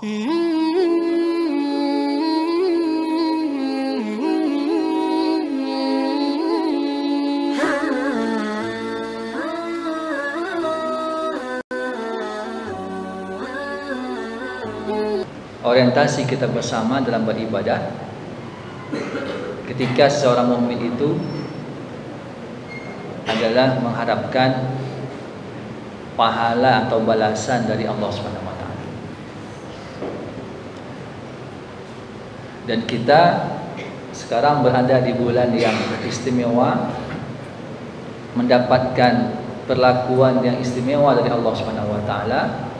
Orientasi kita bersama dalam beribadah ketika seorang mukmin itu adalah mengharapkan pahala atau balasan dari Allah Subhanahu wa taala. Dan kita sekarang berada di bulan yang istimewa, mendapatkan perlakuan yang istimewa dari Allah Subhanahu wa taala,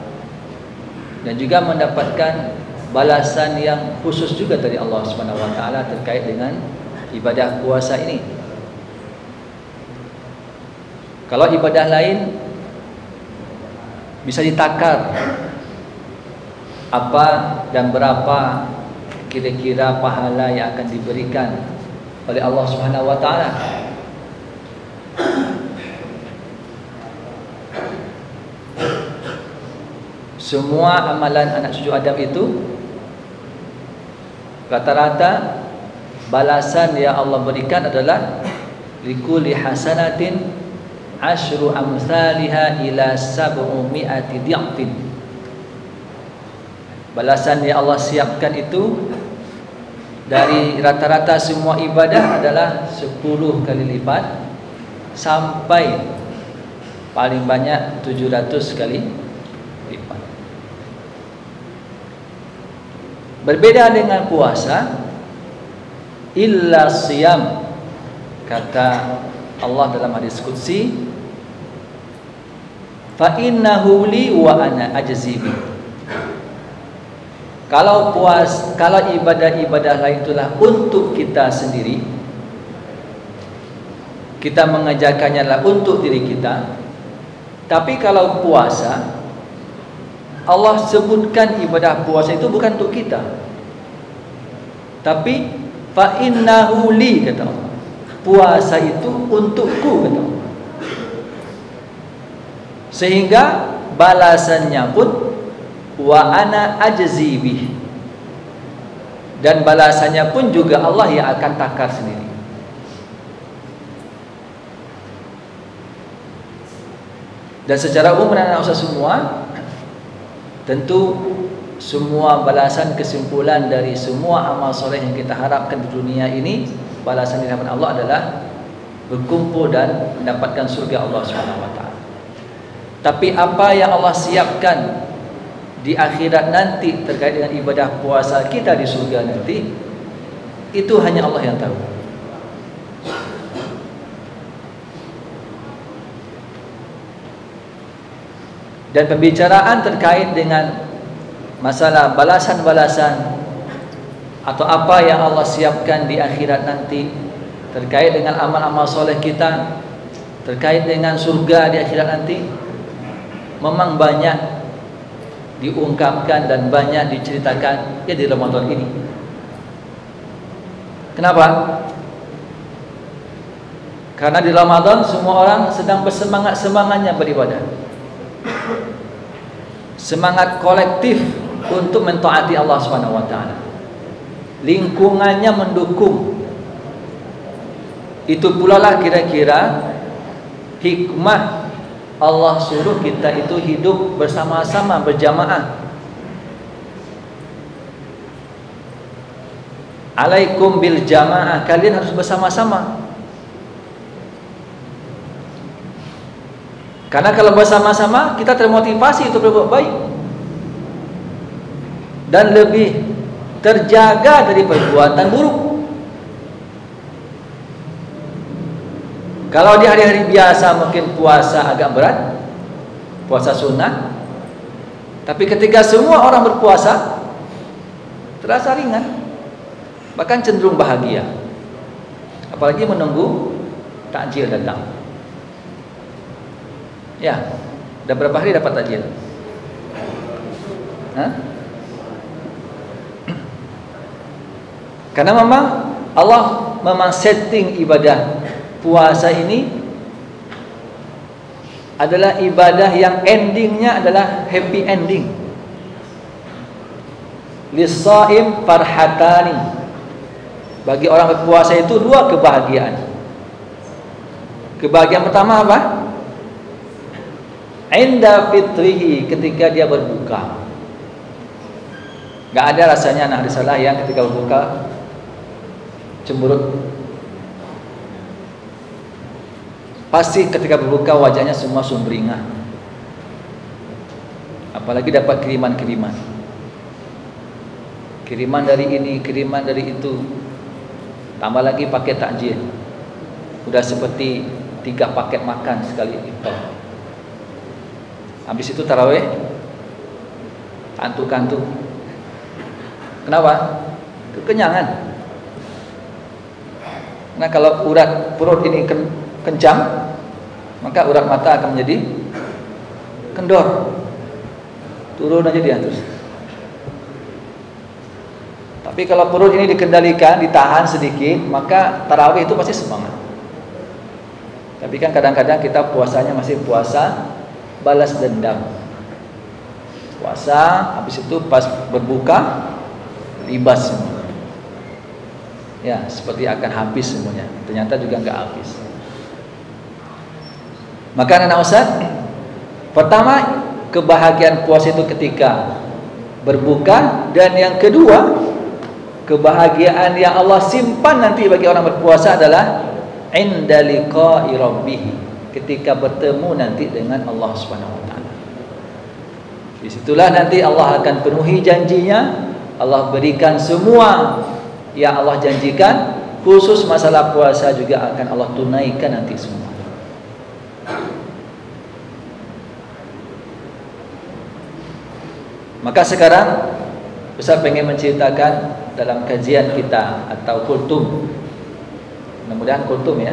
dan juga mendapatkan balasan yang khusus juga dari Allah Subhanahu wa taala terkait dengan ibadah puasa ini. Kalau ibadah lain bisa ditakar apa dan berapa kira-kira pahala yang akan diberikan oleh Allah Subhanahu wa taala. Semua amalan anak cucu Adam itu rata-rata balasan yang Allah berikan adalah likulli hasanatin asyru amsalha ila sab'umi'ati di'fin. Balasan yang Allah siapkan itu dari rata-rata semua ibadah adalah 10 kali lipat sampai paling banyak 700 kali lipat. Berbeda dengan puasa, illa siyam, kata Allah dalam hadis qudsi, fa innahu li wa ana ajzi bi. Kalau ibadah-ibadah lain itulah untuk kita sendiri, kita mengerjakannya adalah untuk diri kita. Tapi kalau puasa, Allah sebutkan ibadah puasa itu bukan untuk kita, tapi fa innahu li, kata Allah. Puasa itu untukku, kata Allah. Sehingga balasannya pun wa ana ajzi bih. Dan balasannya pun juga Allah yang akan takar sendiri. Dan secara umum anak usaha semua, tentu semua balasan kesimpulan dari semua amal soleh yang kita harapkan di dunia ini, balasan di hadapan Allah adalah berkumpul dan mendapatkan surga Allah Subhanahu wa taala. Tapi apa yang Allah siapkan di akhirat nanti terkait dengan ibadah puasa kita di surga nanti, itu hanya Allah yang tahu. Dan pembicaraan terkait dengan masalah balasan-balasan atau apa yang Allah siapkan di akhirat nanti terkait dengan amal-amal soleh kita, terkait dengan surga di akhirat nanti, memang banyak diungkapkan dan banyak diceritakan ya di Ramadan ini. Kenapa? Karena di Ramadan semua orang sedang bersemangat-semangatnya beribadah. Semangat kolektif untuk mentaati Allah Subhanahu wa taala. Lingkungannya mendukung. Itu pula lah kira-kira hikmah Allah suruh kita itu hidup bersama-sama, berjamaah. Alaikum bil jamaah, kalian harus bersama-sama. Karena kalau bersama-sama kita termotivasi untuk berbuat baik dan lebih terjaga dari perbuatan buruk. Kalau di hari-hari biasa mungkin puasa agak berat, puasa sunnah, tapi ketika semua orang berpuasa terasa ringan, bahkan cenderung bahagia. Apalagi menunggu takjil datang. Ya, udah berapa hari dapat takjil? Hah? Karena memang Allah setting ibadah puasa ini adalah ibadah yang endingnya adalah happy ending. lis-shaim farhatani. Bagi orang berpuasa itu dua kebahagiaan. Kebahagiaan pertama apa? Inda fitrihi, ketika dia berbuka. Gak ada rasanya anak risalah yang ketika berbuka cemberut. Pasti ketika berbuka wajahnya semua sumringah. Apalagi dapat kiriman-kiriman. Kiriman dari ini, kiriman dari itu. Tambah lagi paket takjil. Udah seperti 3 paket makan sekali iftar. Habis itu tarawih kantuk-kantuk. Kenapa? Kekenyangan. Nah, kalau urat perut ini kencang, maka urat mata akan menjadi kendor. Turun aja dia terus. Tapi kalau perut ini dikendalikan, ditahan sedikit, maka tarawih itu pasti semangat. Tapi kan kadang-kadang kita puasanya masih puasa balas dendam. Puasa, habis itu pas berbuka libas semua. Ya, seperti akan habis semuanya. Ternyata juga enggak habis. Maka anak Ustaz, pertama kebahagiaan puasa itu ketika berbuka, dan yang kedua kebahagiaan yang Allah simpan nanti bagi orang berpuasa adalah inda liqa'i rabbih, ketika bertemu nanti dengan Allah Subhanahu wa taala. Disitulah nanti Allah akan penuhi janjinya. Allah berikan semua yang Allah janjikan, khusus masalah puasa juga akan Allah tunaikan nanti semua. Maka sekarang Ustaz pengen menceritakan dalam kajian kita atau kultum. Mudah-mudahan kultum ya.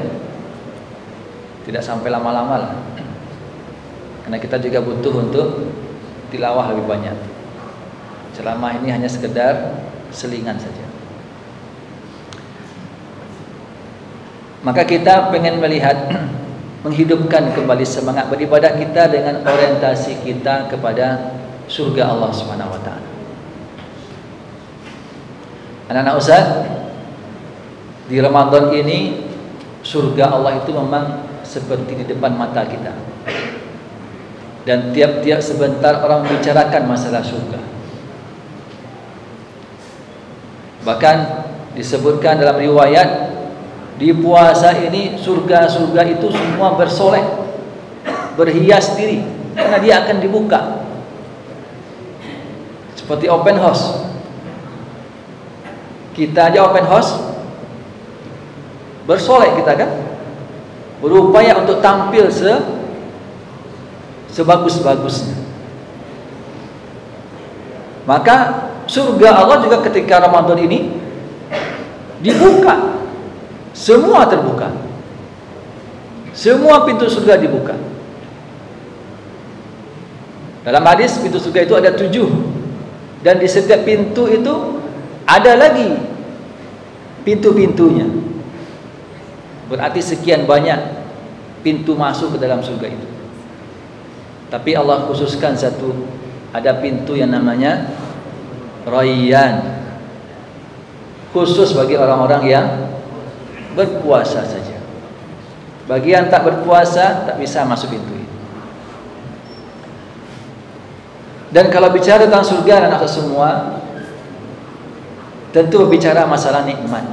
Tidak sampai lama-lama lah. Karena kita juga butuh untuk tilawah lebih banyak. Ceramah ini hanya sekedar selingan saja. Maka kita pengen melihat, menghidupkan kembali semangat beribadah kita dengan orientasi kita kepada surga Allah Subhanahu wa taala. Anak-anak Ustaz, di Ramadan ini surga Allah itu memang seperti di depan mata kita. Dan tiap-tiap sebentar orang membicarakan masalah surga. Bahkan disebutkan dalam riwayat, di puasa ini surga-surga itu semua bersolek, berhias diri, karena dia akan dibuka seperti open house. Kita aja open house bersolek kita kan, berupaya untuk tampil sebagus-bagusnya. Maka surga Allah juga ketika Ramadan ini dibuka, semua terbuka, semua pintu surga dibuka. Dalam hadis pintu surga itu ada 7, dan di setiap pintu itu ada lagi pintu-pintunya. Berarti sekian banyak pintu masuk ke dalam surga itu. Tapi Allah khususkan satu, ada pintu yang namanya Rayyan, khusus bagi orang-orang yang berpuasa saja. Bagi yang tak berpuasa tak bisa masuk pintu ini. Dan kalau bicara tentang surga dan neraka semua, tentu berbicara masalah nikmat.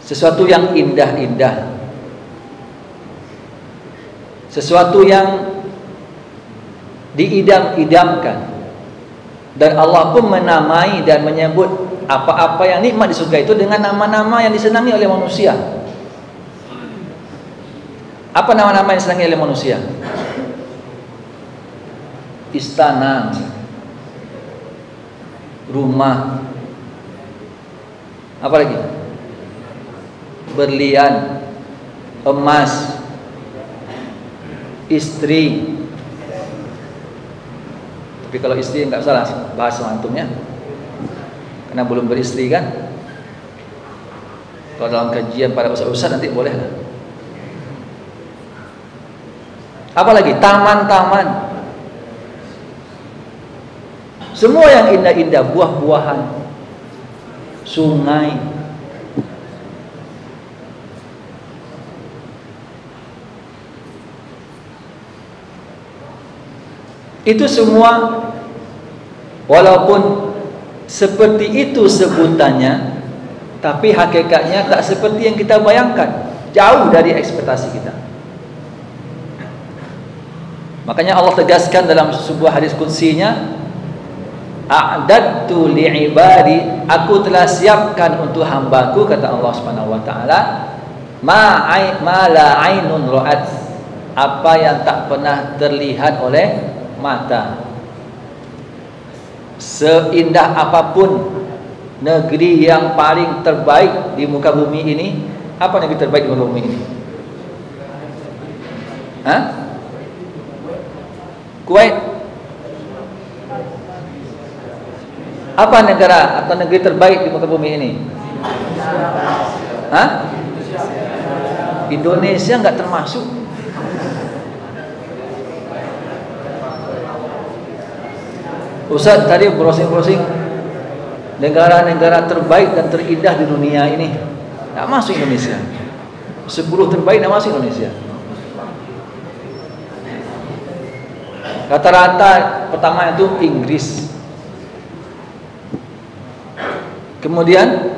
Sesuatu yang indah-indah, sesuatu yang diidam-idamkan. Dan Allah pun menamai dan menyebut apa-apa yang nikmat di surga itu dengan nama-nama yang disenangi oleh manusia. Apa nama-nama yang disenangi oleh manusia? Istana, rumah, apa lagi? Berlian, emas, istri. Tapi kalau istri enggak salah bahas antumnya, karena belum beristri kan. Kalau dalam kajian para ustaz nanti boleh lah. Apa lagi? Taman-taman. Semua yang indah-indah, buah-buahan, sungai, itu semua walaupun seperti itu sebutannya, tapi hakikatnya tak seperti yang kita bayangkan, jauh dari ekspektasi kita. Makanya Allah tegaskan dalam sebuah hadis qudsinya, a'dadtu li'ibadi, aku telah siapkan untuk hambaku, kata Allah Subhanahu wa taala, ma la ainun ra'at, apa yang tak pernah terlihat oleh mata. Seindah apapun negeri yang paling terbaik di muka bumi ini, apa negeri terbaik di muka bumi ini? Hah? Kuwait. Apa negara atau negeri terbaik di muka bumi ini? Hah? Indonesia nggak termasuk. Ustaz tadi browsing negara-negara terbaik dan terindah di dunia ini, nggak masuk Indonesia. 10 terbaik nggak masuk Indonesia. Rata-rata pertama itu Inggris, kemudian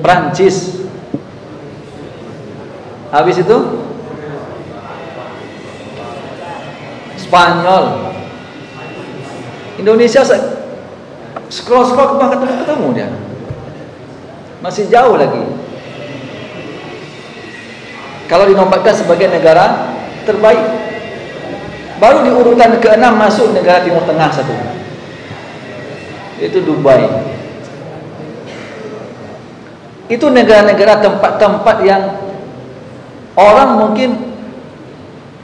Prancis, habis itu Spanyol. Indonesia scroll ke bawah ketemu dia, masih jauh lagi. Kalau dinobatkan sebagai negara terbaik, baru di urutan ke-6 masuk negara Timur Tengah satu, itu Dubai. Itu negara-negara tempat-tempat yang orang mungkin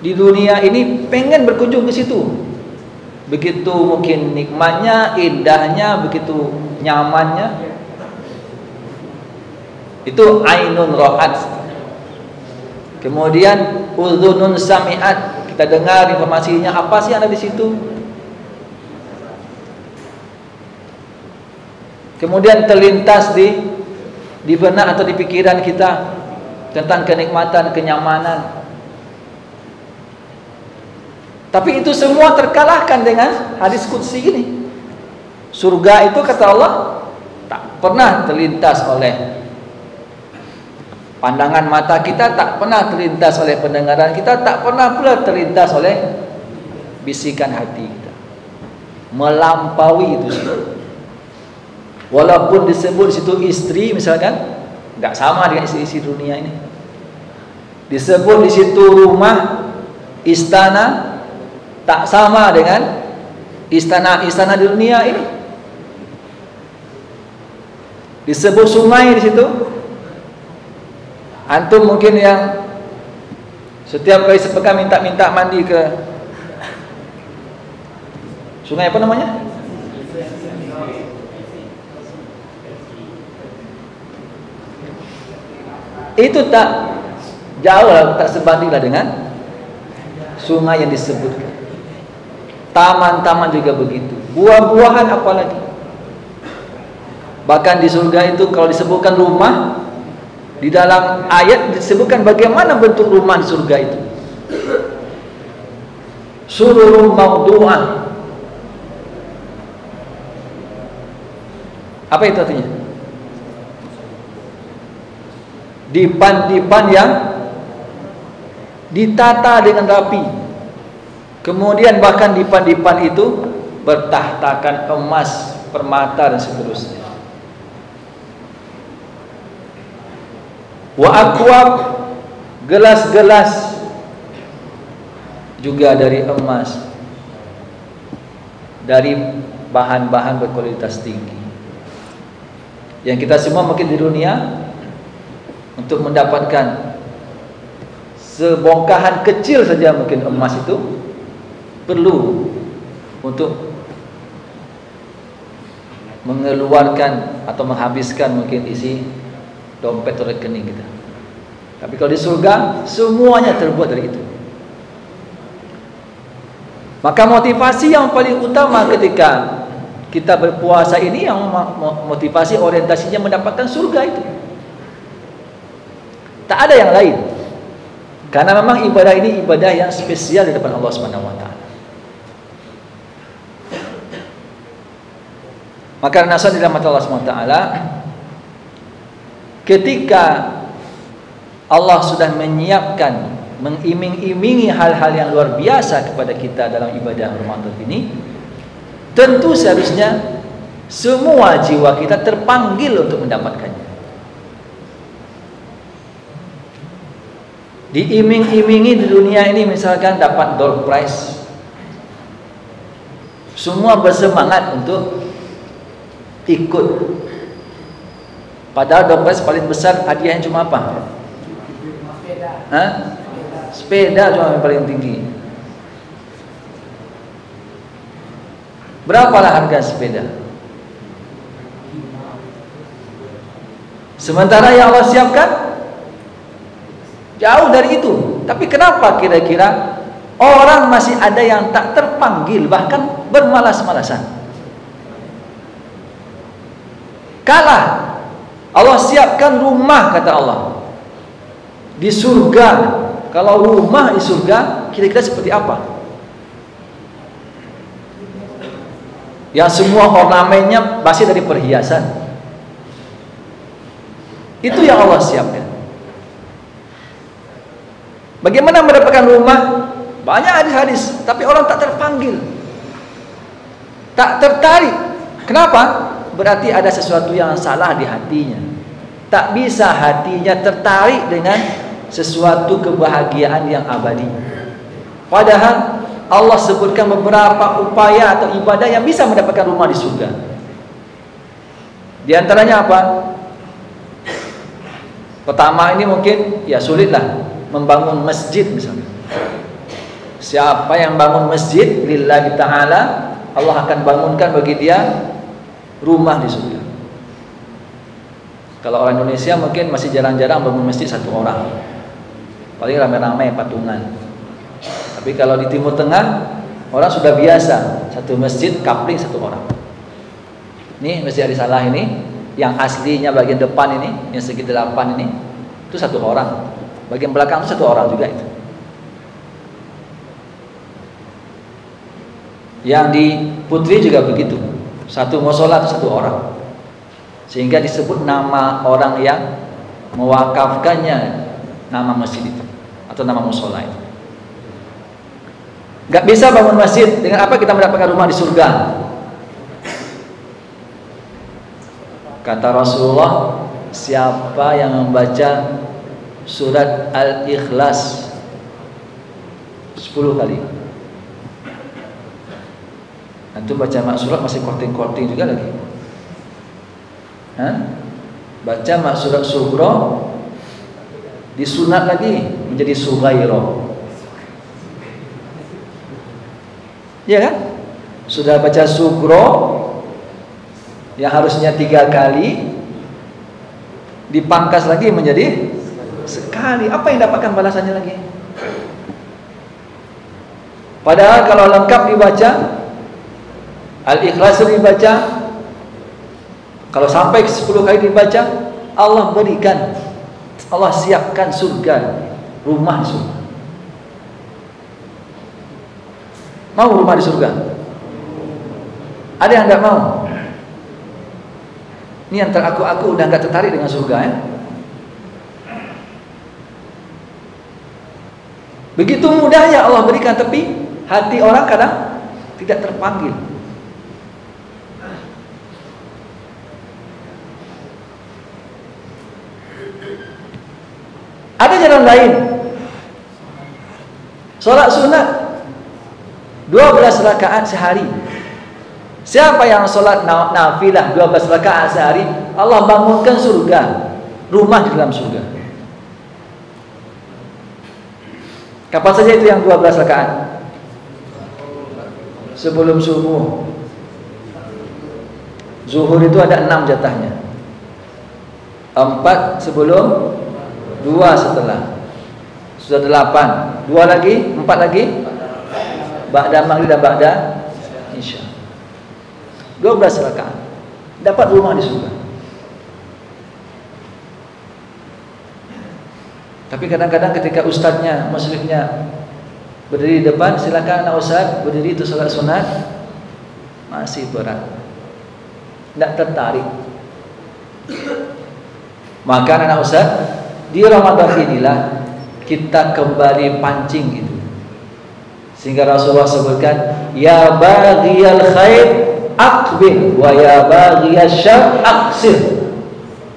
di dunia ini pengen berkunjung ke situ. Begitu mungkin nikmatnya, indahnya, begitu nyamannya. Itu ainun ra'at. Kemudian udhunun sami'at, kita dengar informasinya, apa sih yang ada di situ. Kemudian terlintas di benak atau di pikiran kita tentang kenikmatan, kenyamanan. Tapi itu semua terkalahkan dengan hadis qudsi ini. Surga itu kata Allah tak pernah terlintas oleh pandangan mata kita, tak pernah terlintas oleh pendengaran kita, tak pernah pula terlintas oleh bisikan hati kita. Melampaui itu semua. Walaupun disebut di situ istri misalkan, nggak sama dengan isi-isi dunia ini. Disebut di situ rumah, istana, tak sama dengan istana-istana di dunia ini. Disebut sungai di situ. Antum mungkin yang setiap kali sepekan minta mandi ke sungai apa namanya? Itu tak jauh lah, tak sebanding lah dengan sungai yang disebutkan. Taman-taman juga begitu. Buah-buahan apalagi. Bahkan di surga itu kalau disebutkan rumah, di dalam ayat disebutkan bagaimana bentuk rumah di surga itu. Sururun mawdu'ah. Apa itu artinya? Dipan-dipan yang ditata dengan rapi. Kemudian bahkan dipan-dipan itu bertahtakan emas, permata dan seterusnya. Wa akwab, gelas-gelas juga dari emas, dari bahan-bahan berkualitas tinggi. Yang kita semua mungkin di dunia untuk mendapatkan sebongkahan kecil saja mungkin emas itu perlu untuk mengeluarkan atau menghabiskan mungkin isi dompet atau rekening kita. Tapi kalau di surga semuanya terbuat dari itu. Maka motivasi yang paling utama ketika kita berpuasa ini, yang motivasi orientasinya mendapatkan surga itu. Tak ada yang lain. Karena memang ibadah ini ibadah yang spesial di depan Allah Subhanahu wa taala. Maka nasan di dalam mata Allah Subhanahu wa taala, ketika Allah sudah menyiapkan, mengiming-imingi hal-hal yang luar biasa kepada kita dalam ibadah Ramadan ini, tentu seharusnya semua jiwa kita terpanggil untuk mendapatkannya. Diiming-imingi di dunia ini, misalkan dapat door prize, semua bersemangat untuk ikut. Padahal door prize paling besar hadiahnya cuma apa? Sepeda cuma yang paling tinggi. Berapalah harga sepeda? Sementara yang Allah siapkan jauh dari itu. Tapi kenapa kira-kira orang masih ada yang tak terpanggil, bahkan bermalas-malasan? Kalah. Allah siapkan rumah, kata Allah, di surga. Kalau rumah di surga, kira-kira seperti apa? Yang semua ornamennya pasti dari perhiasan. Itu yang Allah siapkan. Bagaimana mendapatkan rumah? Banyak hadis-hadis, tapi orang tak terpanggil, tak tertarik. Kenapa? Berarti ada sesuatu yang salah di hatinya. Tak bisa hatinya tertarik dengan sesuatu kebahagiaan yang abadi. Padahal Allah sebutkan beberapa upaya atau ibadah yang bisa mendapatkan rumah di surga. Di antaranya apa? Pertama ini mungkin ya sulitlah, membangun masjid misalnya. Siapa yang bangun masjid lillahi ta'ala, Allah akan bangunkan bagi dia rumah di surga. Kalau orang Indonesia mungkin masih jarang-jarang bangun masjid satu orang, paling ramai-ramai patungan. Tapi kalau di Timur Tengah, orang sudah biasa satu masjid kapling satu orang. Ini Masjid Arisalah ini, yang aslinya bagian depan ini, yang segi 8 ini, itu satu orang. Bagian belakang itu satu orang juga itu. Yang di Putri juga begitu, satu musola itu satu orang. Sehingga disebut nama orang yang mewakafkannya nama masjid itu atau nama musola itu. Gak bisa bangun masjid, dengan apa kita mendapatkan rumah di surga? Kata Rasulullah, siapa yang membaca surat Al-Ikhlas 10 kali. Antum baca mak surat masih korting-korting juga lagi. Baca mak surat Sugro, disunat lagi menjadi Sughairo. Ya kan? Sudah baca Sugro yang harusnya 3 kali, dipangkas lagi menjadi sekali. Apa yang dapatkan balasannya lagi? Padahal kalau lengkap dibaca, Al-Ikhlas dibaca, kalau sampai 10 kali dibaca, Allah berikan, Allah siapkan surga, rumah di surga. Mau rumah di surga? Ada yang enggak mau? Ini antara aku udah enggak tertarik dengan surga ya. Begitu mudahnya Allah berikan, tapi hati orang kadang tidak terpanggil. Ada jalan lain. Sholat sunat 12 rakaat sehari. Siapa yang sholat nafilah 12 rakaat sehari, Allah bangunkan surga, rumah di dalam surga. Kapan saja itu yang 12 rakaat? Sebelum subuh. Zuhur itu ada 6 jatahnya. 4 sebelum, 2 setelah. Sudah 8. 2 lagi, 4 lagi, ba'da maghrib dan ba'da isya. 12 rakaat. Dapat rumah di surga. Tapi kadang-kadang ketika ustadznya, muslimnya berdiri di depan, silakan anak ustaz berdiri itu salat sunat, masih berat, tidak tertarik. Maka anak ustaz, di Ramadan inilah kita kembali pancing itu. Sehingga Rasulullah sebutkan, ya baghiyal khair aqbil wa ya baghiyasy syarr aqsir.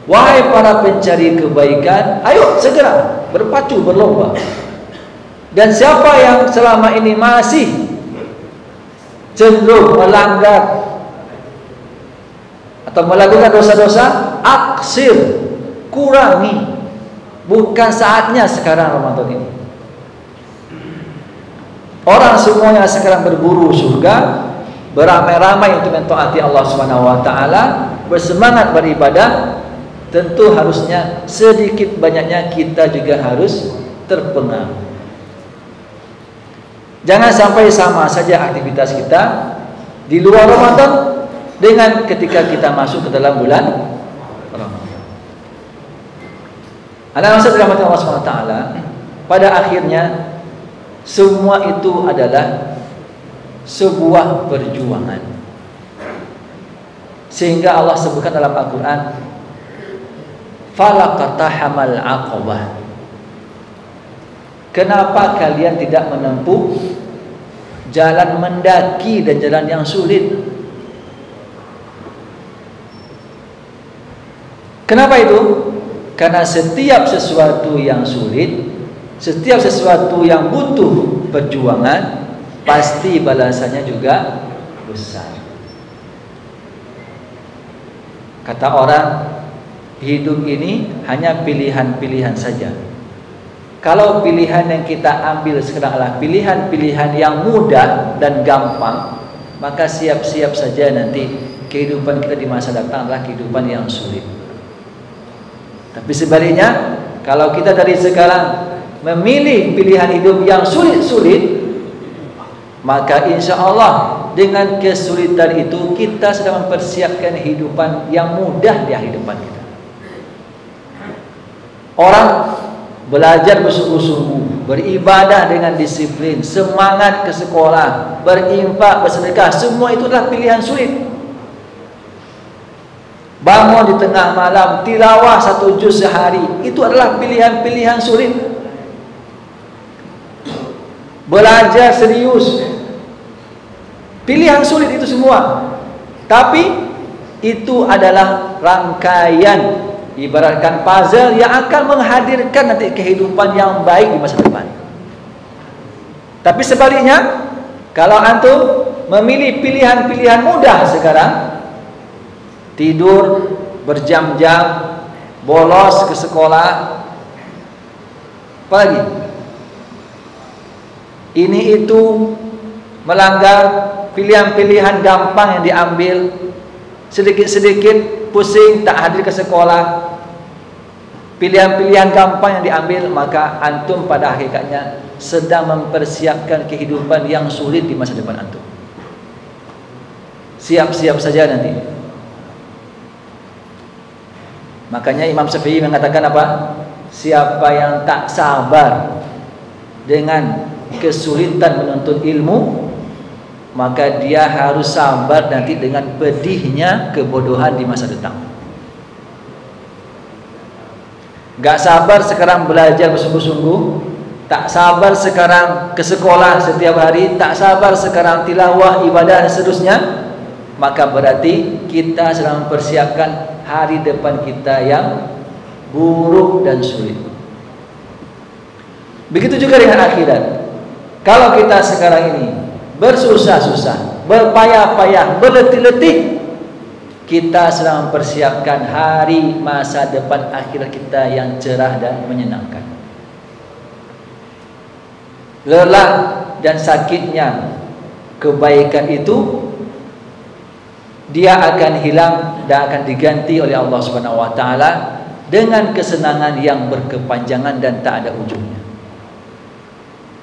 Wahai para pencari kebaikan, ayo segera berpacu berlomba. Dan siapa yang selama ini masih cenderung melanggar atau melakukan dosa-dosa, aksir, kurangi. Bukan saatnya sekarang Ramadan ini. Orang semuanya sekarang berburu surga, beramai-ramai untuk mentaati Allah Subhanahu wa taala, bersemangat beribadah. Tentu harusnya sedikit banyaknya kita juga harus terpengaruh. Jangan sampai sama saja aktivitas kita di luar Ramadan dengan ketika kita masuk ke dalam bulan Ramadan. Anak-anak dirahmati Allah Subhanahu wa taala, pada akhirnya semua itu adalah sebuah perjuangan. Sehingga Allah sebutkan dalam Al-Qur'an, falaqatahamal aqabah. Kenapa kalian tidak menempuh jalan mendaki dan jalan yang sulit? Kenapa itu? Karena setiap sesuatu yang sulit, setiap sesuatu yang butuh perjuangan, pasti balasannya juga besar. Kata orang, hidup ini hanya pilihan-pilihan saja. Kalau pilihan yang kita ambil sekarang adalah pilihan-pilihan yang mudah dan gampang, maka siap-siap saja nanti kehidupan kita di masa datang adalah kehidupan yang sulit. Tapi sebaliknya, kalau kita dari sekarang memilih pilihan hidup yang sulit-sulit, maka insya Allah dengan kesulitan itu kita sedang mempersiapkan kehidupan yang mudah di akhir depan kita. Orang belajar bersungguh-sungguh, beribadah dengan disiplin, semangat ke sekolah, berinfak, bersedekah, semua itu adalah pilihan sulit. Bangun di tengah malam, tilawah 1 juz sehari, itu adalah pilihan-pilihan sulit. Belajar serius, pilihan sulit itu semua. Tapi itu adalah rangkaian, ibaratkan puzzle yang akan menghadirkan nanti kehidupan yang baik di masa depan. Tapi sebaliknya, kalau antum memilih pilihan-pilihan mudah sekarang, tidur berjam-jam, bolos ke sekolah, apalagi ini itu melanggar pilihan-pilihan gampang yang diambil, sedikit-sedikit pusing tak hadir ke sekolah, pilihan-pilihan gampang yang diambil, maka antum pada hakikatnya sedang mempersiapkan kehidupan yang sulit di masa depan antum. Siap-siap saja nanti. Makanya Imam Syafi'i mengatakan apa? Siapa yang tak sabar dengan kesulitan menuntut ilmu, maka dia harus sabar nanti dengan pedihnya kebodohan di masa datang. Gak sabar sekarang belajar bersungguh-sungguh, tak sabar sekarang ke sekolah setiap hari, tak sabar sekarang tilawah, ibadah dan seterusnya, maka berarti kita sedang mempersiapkan hari depan kita yang buruk dan sulit. Begitu juga dengan akhirat. Kalau kita sekarang ini bersusah-susah, berpayah-payah, berletih-letih, kita sedang mempersiapkan hari masa depan akhirat kita yang cerah dan menyenangkan. Lelah dan sakitnya kebaikan itu, dia akan hilang dan akan diganti oleh Allah Subhanahu wa taala dengan kesenangan yang berkepanjangan dan tak ada ujungnya.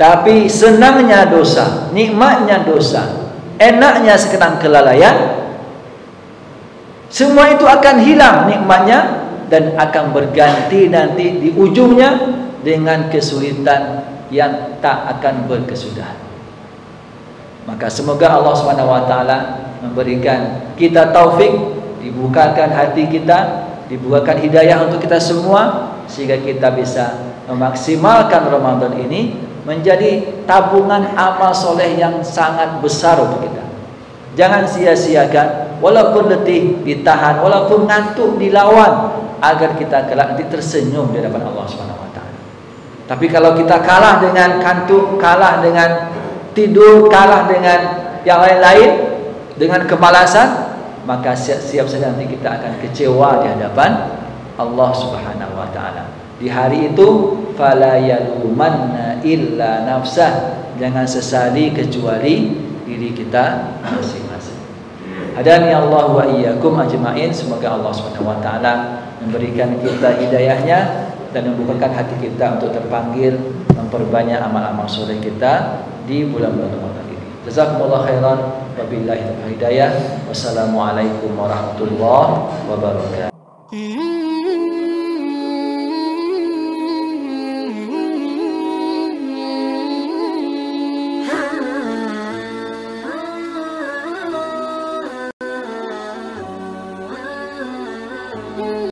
Tapi senangnya dosa, nikmatnya dosa, enaknya sekedar kelalaian, semua itu akan hilang nikmatnya dan akan berganti nanti di ujungnya dengan kesulitan yang tak akan berkesudahan. Maka semoga Allah SWT memberikan kita taufik, dibukakan hati kita, dibukakan hidayah untuk kita semua, sehingga kita bisa memaksimalkan Ramadan ini menjadi tabungan amal soleh yang sangat besar untuk kita. Jangan sia-siakan, walaupun letih ditahan, walaupun ngantuk dilawan, agar kita kelak nanti tersenyum di hadapan Allah SWT. Tapi kalau kita kalah dengan kantuk, kalah dengan tidur, kalah dengan yang lain-lain, dengan kemalasan, maka siap-siap saja nanti kita akan kecewa di hadapan Allah Subhanahu wa taala. Di hari itu fala yalumanna illa nafsah, jangan sesali kecuali diri kita masing-masing. Hadani Allah wa iyyakum ajmain. Semoga Allah Subhanahu wa taala memberikan kita hidayahnya dan membukakan hati kita untuk terpanggil memperbanyak amal-amal soleh kita di bulan-bulan Ramadan ini. Jazakumullah khairan, wabillahi taufiq hidayah. Wassalamualaikum warahmatullahi wabarakatuh.